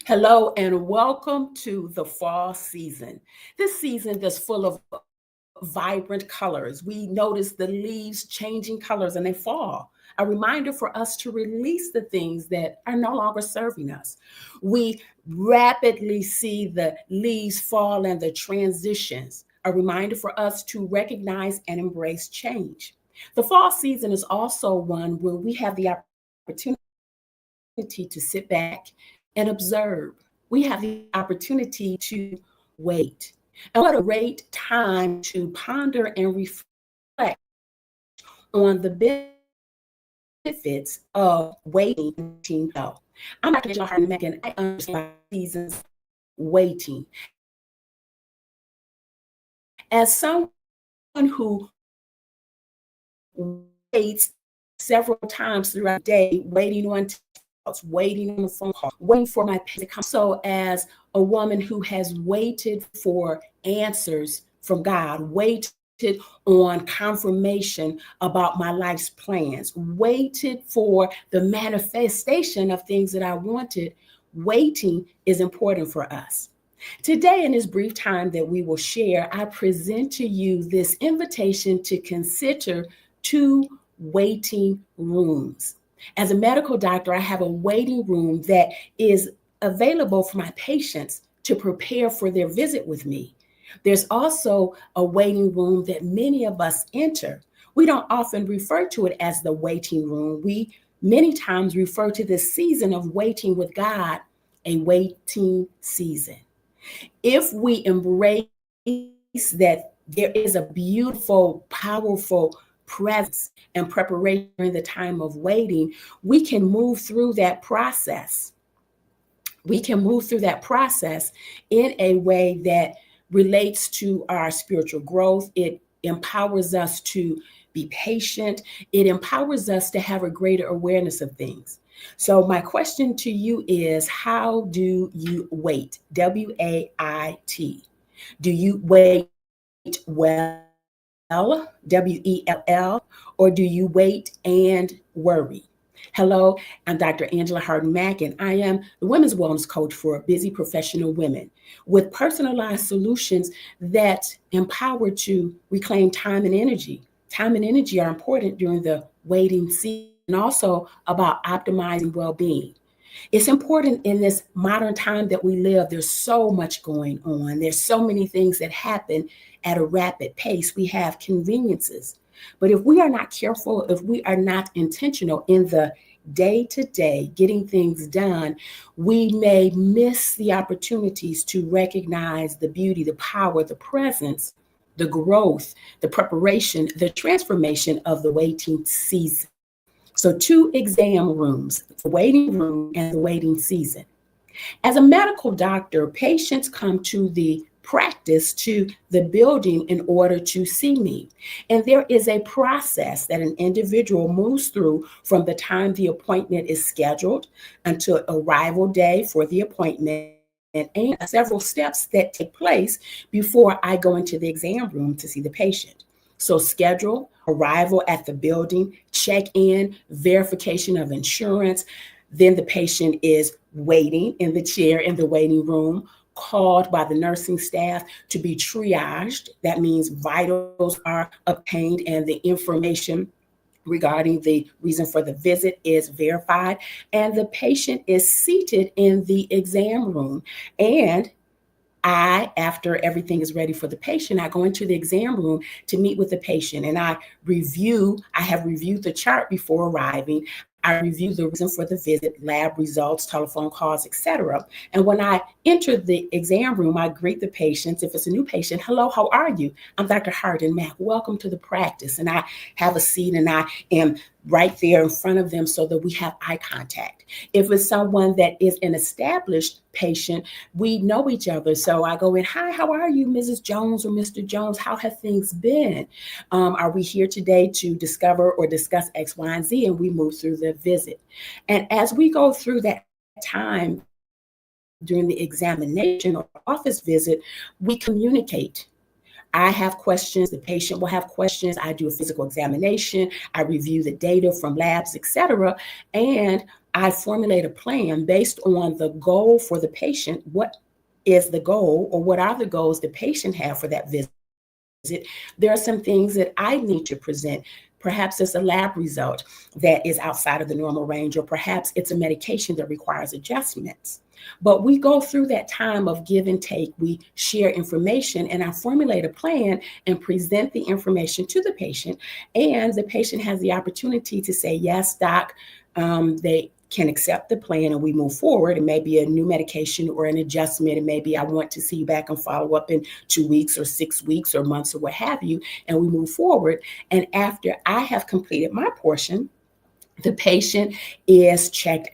Hello and welcome to the fall season. This season that's full of vibrant colors. We notice the leaves changing colors and they fall. A reminder for us to release the things that are no longer serving us. We rapidly see the leaves fall and the transitions. A reminder for us to recognize and embrace change. The fall season is also one where we have the opportunity to sit back and observe. We have the opportunity to wait. And what a great time to ponder and reflect on the benefits of waiting well. I'm Dr. Harden-Mack, and I understand seasons waiting. As someone who waits several times throughout the day, waiting on waiting on the phone call, waiting for my pay to come. So as a woman who has waited for answers from God, waited on confirmation about my life's plans, waited for the manifestation of things that I wanted, waiting is important for us. Today, in this brief time that we will share, I present to you this invitation to consider two waiting rooms. As a medical doctor, I have a waiting room that is available for my patients to prepare for their visit with me. There's also a waiting room that many of us enter. We don't often refer to it as the waiting room. We many times refer to this season of waiting with God a waiting season. If we embrace that there is a beautiful, powerful presence and preparation during the time of waiting, we can move through that process. We can move through that process in a way that relates to our spiritual growth. It empowers us to be patient. It empowers us to have a greater awareness of things. So my question to you is, how do you wait? W-A-I-T. Do you wait well, W-E-L-L, or do you wait and worry? Hello, I'm Dr. Angela Harden-Mack, and I am the Women's Wellness Coach for busy professional women with personalized solutions that empower to reclaim time and energy. Time and energy are important during the waiting season, and also about optimizing well-being. It's important in this modern time that we live. There's so much going on. There's so many things that happen at a rapid pace. We have conveniences. But if we are not careful, if we are not intentional in the day-to-day getting things done, we may miss the opportunities to recognize the beauty, the power, the presence, the growth, the preparation, the transformation of the waiting season. So two exam rooms, the waiting room and the waiting season. As a medical doctor, patients come to the practice, to the building in order to see me. And there is a process that an individual moves through from the time the appointment is scheduled until arrival day for the appointment, and several steps that take place before I go into the exam room to see the patient. So schedule, arrival at the building, check-in, verification of insurance. Then the patient is waiting in the chair in the waiting room, called by the nursing staff to be triaged. That means vitals are obtained and the information regarding the reason for the visit is verified. And the patient is seated in the exam room. And after everything is ready for the patient, I go into the exam room to meet with the patient, and I have reviewed the chart before arriving. I review the reason for the visit, lab results, telephone calls, etc. And when I enter the exam room, I greet the patients. If it's a new patient, hello, how are you? I'm Dr. Harden-Mack. Welcome to the practice. And I have a seat and I am right there in front of them so that we have eye contact. If it's someone that is an established patient, we know each other. So I go in, hi, how are you, Mrs. Jones or Mr. Jones? How have things been? Are we here today to discover or discuss X, Y, and Z? And we move through the visit. And as we go through that time during the examination or office visit, we communicate. I have questions, the patient will have questions. I do a physical examination, I review the data from labs, etc. And I formulate a plan based on the goal for the patient. What is the goal, or what are the goals the patient have for that visit? There are some things that I need to present. Perhaps it's a lab result that is outside of the normal range, or perhaps it's a medication that requires adjustments. But we go through that time of give and take. We share information, and I formulate a plan and present the information to the patient. And the patient has the opportunity to say, yes, doc, they can accept the plan and we move forward. It may be a new medication or an adjustment. And maybe I want to see you back and follow up in 2 weeks or 6 weeks or months or what have you. And we move forward. And after I have completed my portion, the patient is checked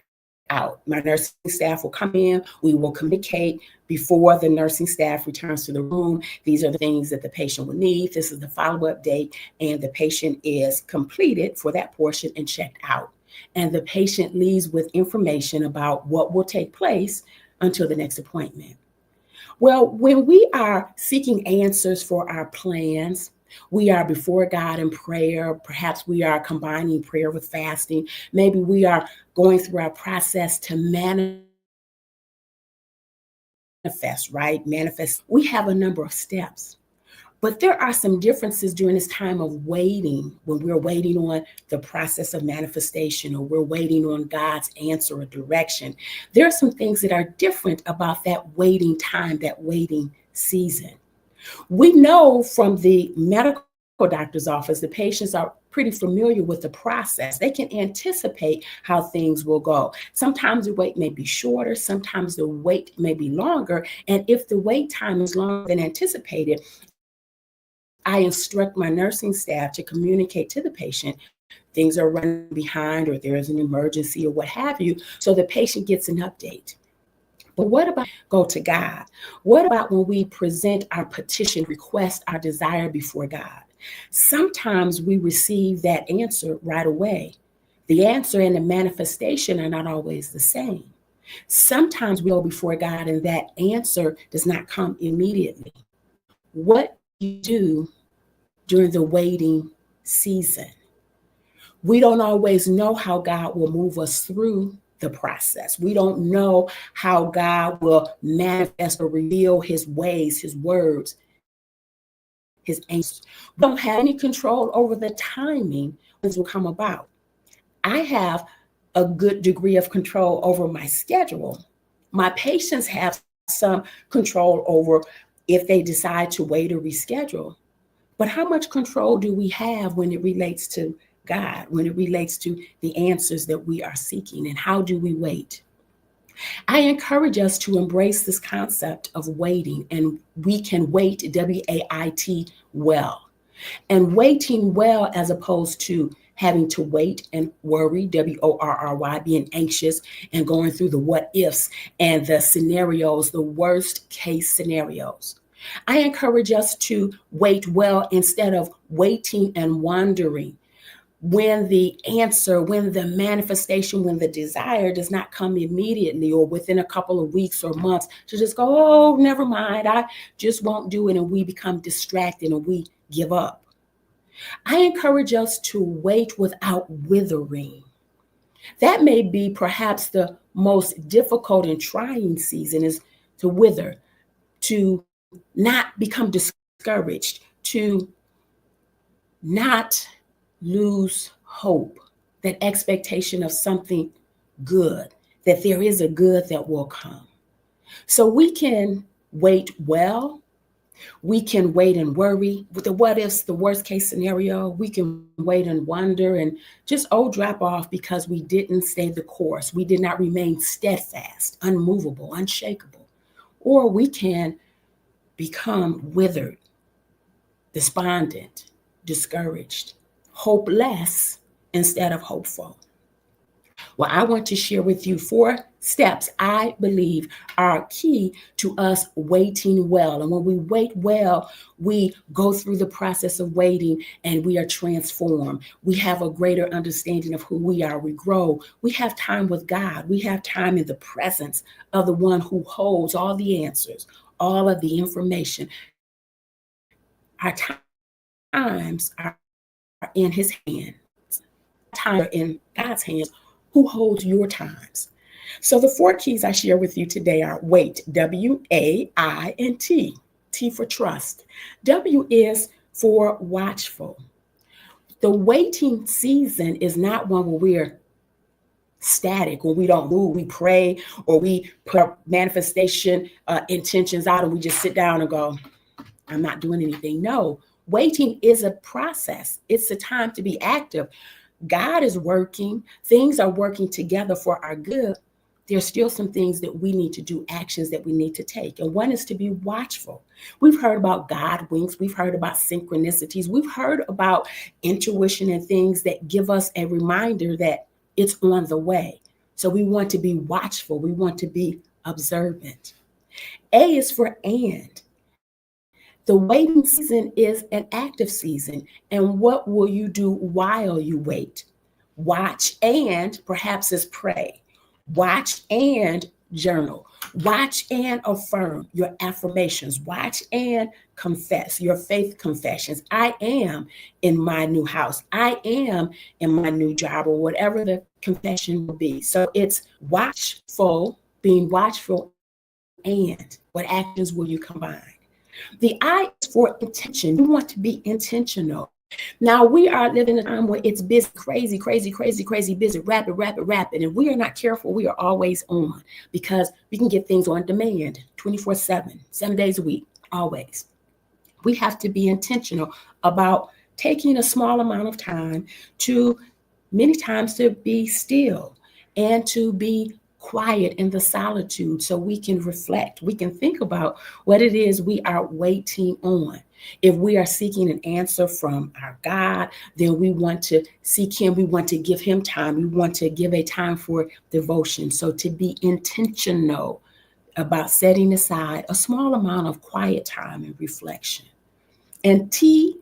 out. My nursing staff will come in. We will communicate before the nursing staff returns to the room. These are the things that the patient will need. This is the follow-up date. And the patient is completed for that portion and checked out. And the patient leaves with information about what will take place until the next appointment. Well, when we are seeking answers for our plans, we are before God in prayer. Perhaps we are combining prayer with fasting. Maybe we are going through our process to manifest, right? Manifest. We have a number of steps. But there are some differences during this time of waiting, when we're waiting on the process of manifestation, or we're waiting on God's answer or direction. There are some things that are different about that waiting time, that waiting season. We know from the medical doctor's office, the patients are pretty familiar with the process. They can anticipate how things will go. Sometimes the wait may be shorter, sometimes the wait may be longer. And if the wait time is longer than anticipated, I instruct my nursing staff to communicate to the patient things are running behind, or there is an emergency or what have you, so the patient gets an update. But what about go to God? What about when we present our petition, request, our desire before God? Sometimes we receive that answer right away. The answer and the manifestation are not always the same. Sometimes we go before God and that answer does not come immediately. What do you do during the waiting season? We don't always know how God will move us through the process. We don't know how God will manifest or reveal his ways, his words, his answers. We don't have any control over the timing when this will come about. I have a good degree of control over my schedule. My patients have some control over if they decide to wait or reschedule. But how much control do we have when it relates to God, when it relates to the answers that we are seeking, and how do we wait? I encourage us to embrace this concept of waiting, and we can wait, W-A-I-T, well. And waiting well, as opposed to having to wait and worry, W-O-R-R-Y, being anxious and going through the what ifs and the scenarios, the worst case scenarios. I encourage us to wait well instead of waiting and wondering when the answer, when the manifestation, when the desire does not come immediately or within a couple of weeks or months, to just go, oh, never mind, I just won't do it. And we become distracted and we give up. I encourage us to wait without withering. That may be perhaps the most difficult and trying season, is to wither, to not become discouraged, to not lose hope, that expectation of something good, that there is a good that will come. So we can wait well. We can wait and worry with the what ifs, the worst case scenario. We can wait and wonder and just drop off because we didn't stay the course. We did not remain steadfast, unmovable, unshakable. Or we can become withered, despondent, discouraged, hopeless instead of hopeful. Well, I want to share with you 4 steps I believe are key to us waiting well. And when we wait well, we go through the process of waiting and we are transformed. We have a greater understanding of who we are. We grow. We have time with God. We have time in the presence of the one who holds all the answers, all of the information. Our times are in his hands. Times are in God's hands. Who holds your times? So the four keys I share with you today are wait, W-A-I, and T. T for trust. W is for watchful. The waiting season is not one where we're static, when we don't move, we pray, or we put our manifestation intentions out and we just sit down and go, I'm not doing anything. No, waiting is a process. It's a time to be active. God is working. Things are working together for our good. There's still some things that we need to do, actions that we need to take. And one is to be watchful. We've heard about God winks. We've heard about synchronicities. We've heard about intuition and things that give us a reminder that it's on the way. So we want to be watchful. We want to be observant. A is for and. The waiting season is an active season. And what will you do while you wait? Watch and perhaps is pray. Watch and journal. Watch and affirm your affirmations. Watch and confess your faith confessions. I am in my new house. I am in my new job, or whatever the confession will be. So it's watchful, being watchful, and what actions will you combine? The I is for intention. You want to be intentional. Now we are living in a time where it's busy, crazy, busy, rapid. And we are not careful. We are always on because we can get things on demand 24/7, 7 days a week, always. We have to be intentional about taking a small amount of time to many times to be still and to be quiet in the solitude so we can reflect. We can think about what it is we are waiting on. If we are seeking an answer from our God, then we want to seek him. We want to give him time. We want to give a time for devotion. So to be intentional about setting aside a small amount of quiet time and reflection. And T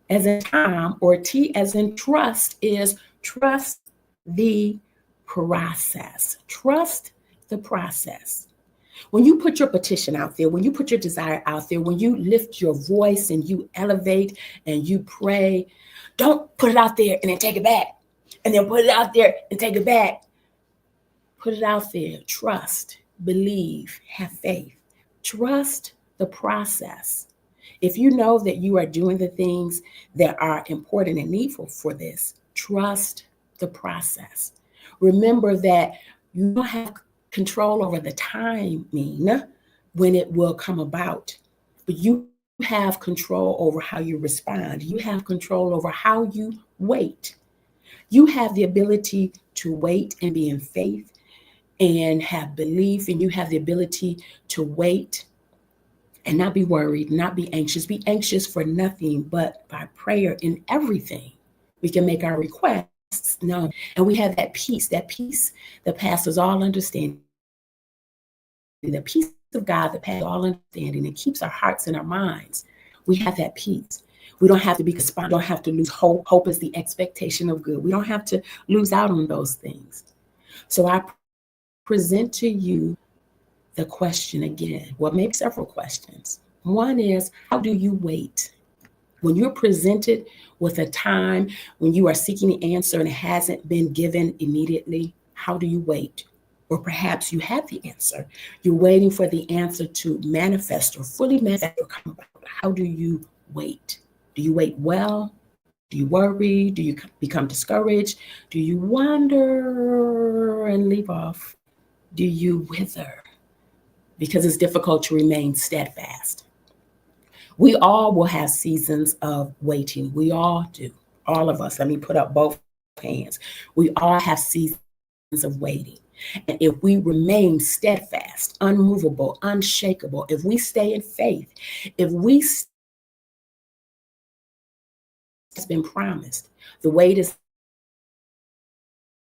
as in time, or T as in trust, is trust the process. Trust the process. When you put your petition out there, when you put your desire out there, when you lift your voice and you elevate and you pray, don't put it out there and then take it back. And then put it out there and take it back. Put it out there. Trust, believe, have faith. Trust the process. If you know that you are doing the things that are important and needful for this, trust the process. Remember that you don't have control over the timing when it will come about, but you have control over how you respond. You have control over how you wait. You have the ability to wait and be in faith and have belief, and you have the ability to wait and not be worried, not be anxious. Be anxious for nothing, but by prayer in everything, we can make our requests known. And we have that peace that passes all understanding, the peace of God that passes all understanding and keeps our hearts and our minds. We have that peace. We don't have to be conspired. We don't have to lose hope. Hope is the expectation of good. We don't have to lose out on those things. So I present to you the question again. Well, maybe several questions. One is, how do you wait? When you're presented with a time when you are seeking an answer and it hasn't been given immediately, how do you wait? Or perhaps you have the answer. You're waiting for the answer to manifest or fully manifest or come about. How do you wait? Do you wait well? Do you worry? Do you become discouraged? Do you wander and leave off? Do you wither? Because it's difficult to remain steadfast. We all will have seasons of waiting. We all do. All of us. Let me put up both hands. We all have seasons of waiting. And if we remain steadfast, unmovable, unshakable, if we stay in faith, if we has been promised, the wait is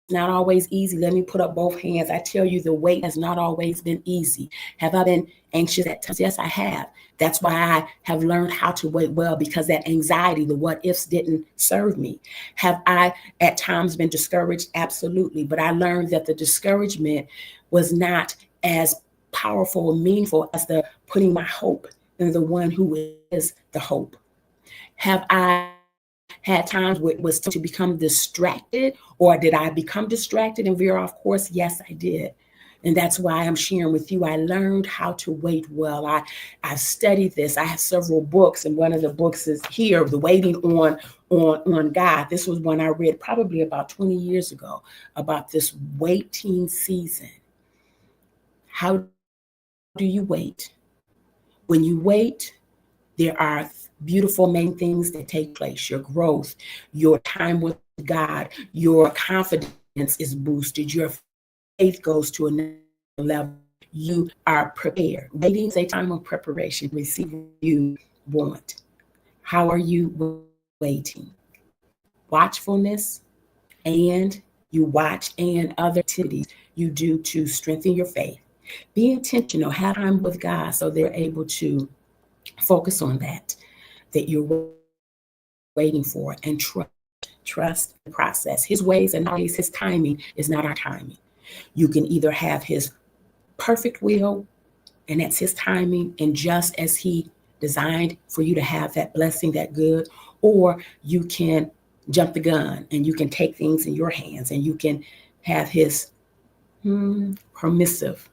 not always easy. Let me put up both hands. I tell you, the wait has not always been easy. Have I been anxious at times? Yes, I have. That's why I have learned how to wait well, because that anxiety, the what ifs didn't serve me. Have I at times been discouraged? Absolutely. But I learned that the discouragement was not as powerful or meaningful as the putting my hope in the one who is the hope. Have I had times where it was to become distracted, or did I become distracted and veer off course? Yes, I did. And that's why I'm sharing with you. I learned how to wait well. I've studied this. I have several books, and one of the books is here, The Waiting on God. This was one I read probably about 20 years ago about this waiting season. How do you wait? When you wait, there are beautiful main things that take place. Your growth, your time with God, your confidence is boosted, your faith goes to another level. You are prepared. Waiting is a time of preparation. Receive what you want. How are you waiting? Watchfulness, and you watch and other activities you do to strengthen your faith. Be intentional. Have time with God so they're able to focus on that you're waiting for, and trust the process. His ways and always his timing is not our timing. You can either have his perfect will, and that's his timing, and just as he designed for you to have that blessing, that good, or you can jump the gun and you can take things in your hands and you can have his permissive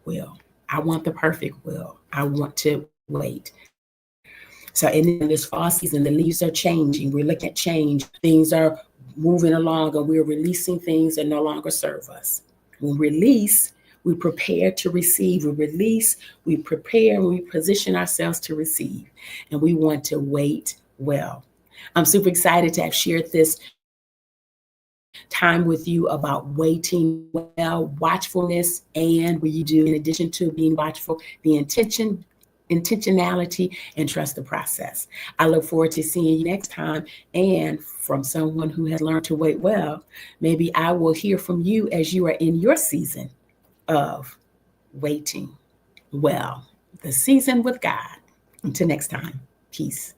will. I want the perfect will. I want to wait. So in this fall season, the leaves are changing. We're looking at change. Things are moving along, and we're releasing things that no longer serve us. We release, we prepare to receive. We release, we prepare, we position ourselves to receive. And we want to wait well. I'm super excited to have shared this time with you about waiting well, watchfulness, and what you do in addition to being watchful, the intentionality, and trust the process. I look forward to seeing you next time. And from someone who has learned to wait well, maybe I will hear from you as you are in your season of waiting well, the season with God. Until next time, peace.